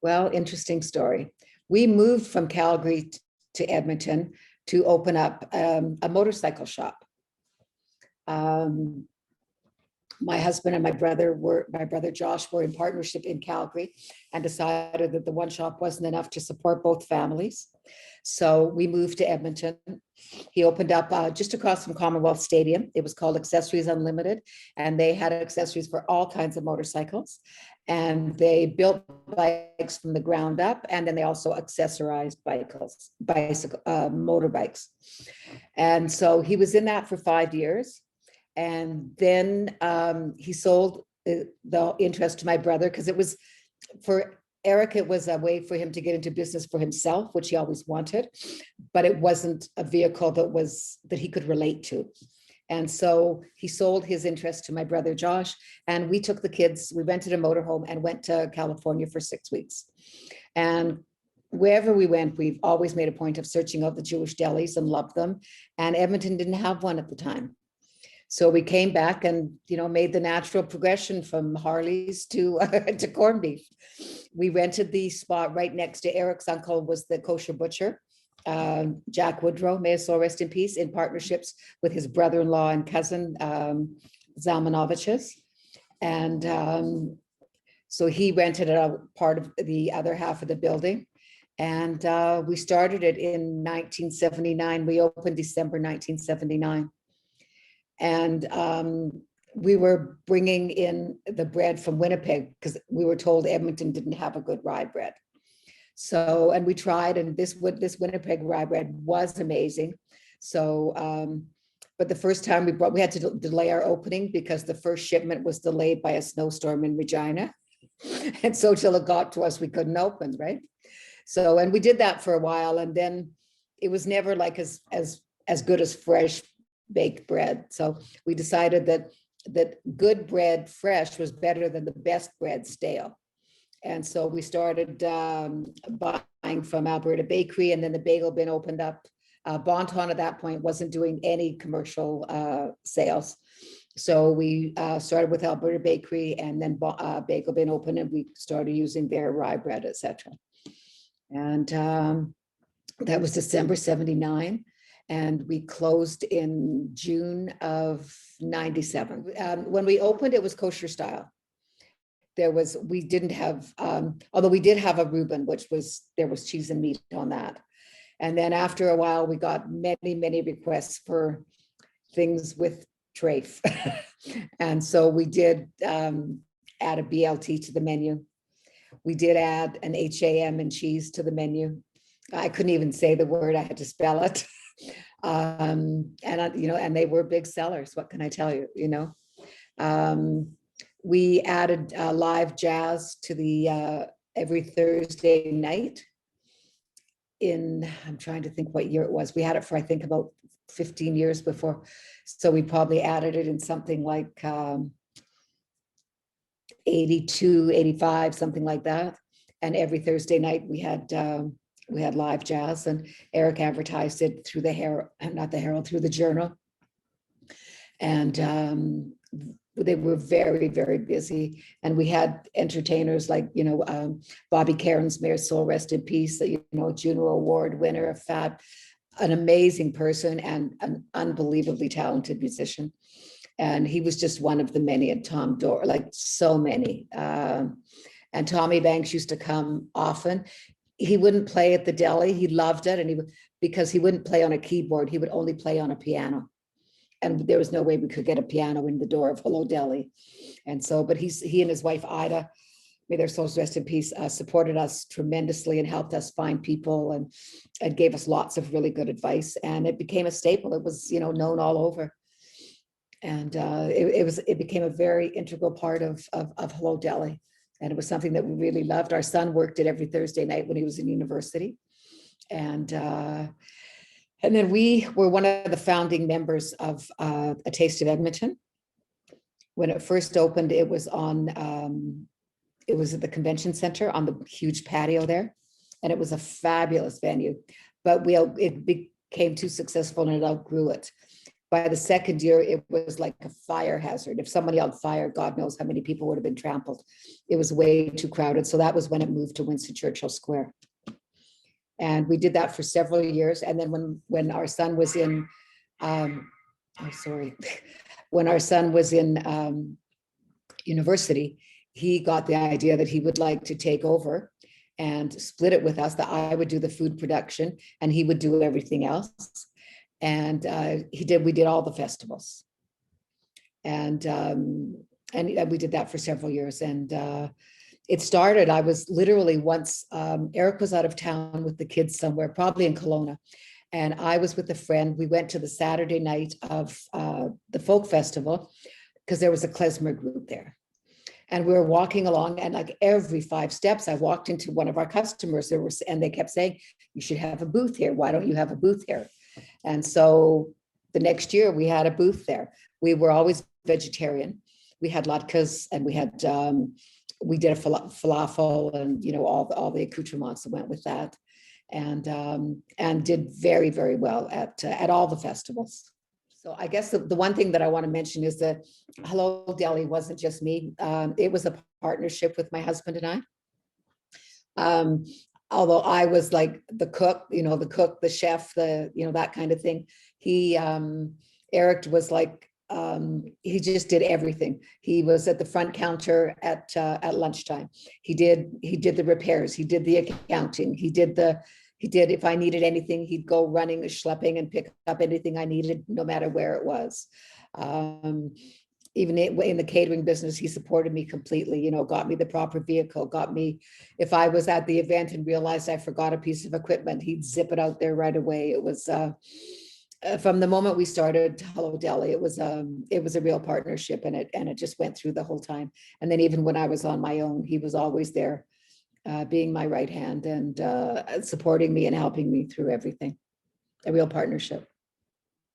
Well, interesting story. We moved from Calgary to Edmonton to open up a motorcycle shop. Um, my husband and my brother Josh were in partnership in Calgary and decided that the one shop wasn't enough to support both families. So we moved to Edmonton. He opened up just across from Commonwealth Stadium. It was called Accessories Unlimited, and they had accessories for all kinds of motorcycles. And they built bikes from the ground up, and then they also accessorized motorbikes. And so he was in that for 5 years. And then he sold the interest to my brother because it was, for Eric, it was a way for him to get into business for himself, which he always wanted, but it wasn't a vehicle that he could relate to. And so he sold his interest to my brother Josh, and we took the kids, we rented a motorhome and went to California for 6 weeks. And wherever we went, we've always made a point of searching out the Jewish delis and loved them. And Edmonton didn't have one at the time. So we came back and, made the natural progression from Harley's to to corned beef. We rented the spot right next to Eric's uncle was the kosher butcher, Jack Woodrow, may his soul rest in peace, in partnerships with his brother-in-law and cousin, Zalmanoviches. And so he rented a part of the other half of the building. And we started it in 1979. We opened December 1979. And we were bringing in the bread from Winnipeg because we were told Edmonton didn't have a good rye bread. So, and we tried, and this Winnipeg rye bread was amazing. So, but the first time we had to delay our opening because the first shipment was delayed by a snowstorm in Regina. And so till it got to us, we couldn't open, right? So, and we did that for a while, and then it was never like as good as fresh baked bread. So we decided that good bread fresh was better than the best bread stale. And so we started buying from Alberta Bakery, and then the bagel bin opened up. Bonton at that point wasn't doing any commercial sales. So we started with Alberta Bakery, and then Bagel Bin opened, and we started using their rye bread, etc. And that was December 79. And we closed in June of 97. When we opened, it was kosher style. We didn't have, although we did have a Reuben, there was cheese and meat on that. And then after a while, we got many, many requests for things with trafe. And so we did add a BLT to the menu. We did add an HAM and cheese to the menu. I couldn't even say the word, I had to spell it. And they were big sellers. What can I tell you? We added live jazz to the every Thursday night. I'm trying to think what year it was. We had it for, I think, about 15 years before. So we probably added it in something like 82, 85, something like that. And every Thursday night we had live jazz, and Eric advertised it through through the Journal. And they were very, very busy. And we had entertainers like, Bobby Cairns, may his soul rest in peace, Juno Award winner, an amazing person and an unbelievably talented musician. And he was just one of the many, and Tom Dorr, like so many. And Tommy Banks used to come often. He wouldn't play at the deli. He loved it. And because he wouldn't play on a keyboard, he would only play on a piano. And there was no way we could get a piano in the door of Hello Deli. And so, but he and his wife, Ida, may their souls rest in peace, supported us tremendously and helped us find people and gave us lots of really good advice. And it became a staple. It was, known all over. And it became a very integral part of Hello Deli. And it was something that we really loved. Our son worked it every Thursday night when he was in university. And then we were one of the founding members of A Taste of Edmonton. When it first opened, it was at the convention center on the huge patio there. And it was a fabulous venue, but it became too successful and it outgrew it. by the second year, it was like a fire hazard. If someone yelled fire, God knows how many people would have been trampled. It was way too crowded. So that was when it moved to Winston Churchill Square. And we did that for several years. And then when our son was in, when our son was in university, he got the idea that he would like to take over and split it with us, that I would do the food production and he would do everything else. And we did all the festivals. And we did that for several years. And it started, I was literally once, Eric was out of town with the kids somewhere, probably in Kelowna. And I was with a friend. We went to the Saturday night of the folk festival because there was a klezmer group there. And we were walking along, and like every 5 steps, I walked into one of our customers. And they kept saying, "You should have a booth here. Why don't you have a booth here?" And so the next year we had a booth there. We were always vegetarian. We had latkes, and we did a falafel, and all the accoutrements that went with that, and did very, very well at all the festivals. So I guess the one thing that I want to mention is that Hello Deli wasn't just me. It was a partnership with my husband and I. Although I was like the cook, the chef, that kind of thing. Eric was like, he just did everything. He was at the front counter at lunchtime. He did the repairs. He did the accounting. He did if I needed anything, he'd go running, schlepping, and pick up anything I needed, no matter where it was. Even in the catering business, he supported me completely, got me the proper vehicle, got me, if I was at the event and realized I forgot a piece of equipment, he'd zip it out there right away. It was, from the moment we started Hello Deli, it was a real partnership, and it just went through the whole time. And then even when I was on my own, he was always there, being my right hand and supporting me and helping me through everything. A real partnership.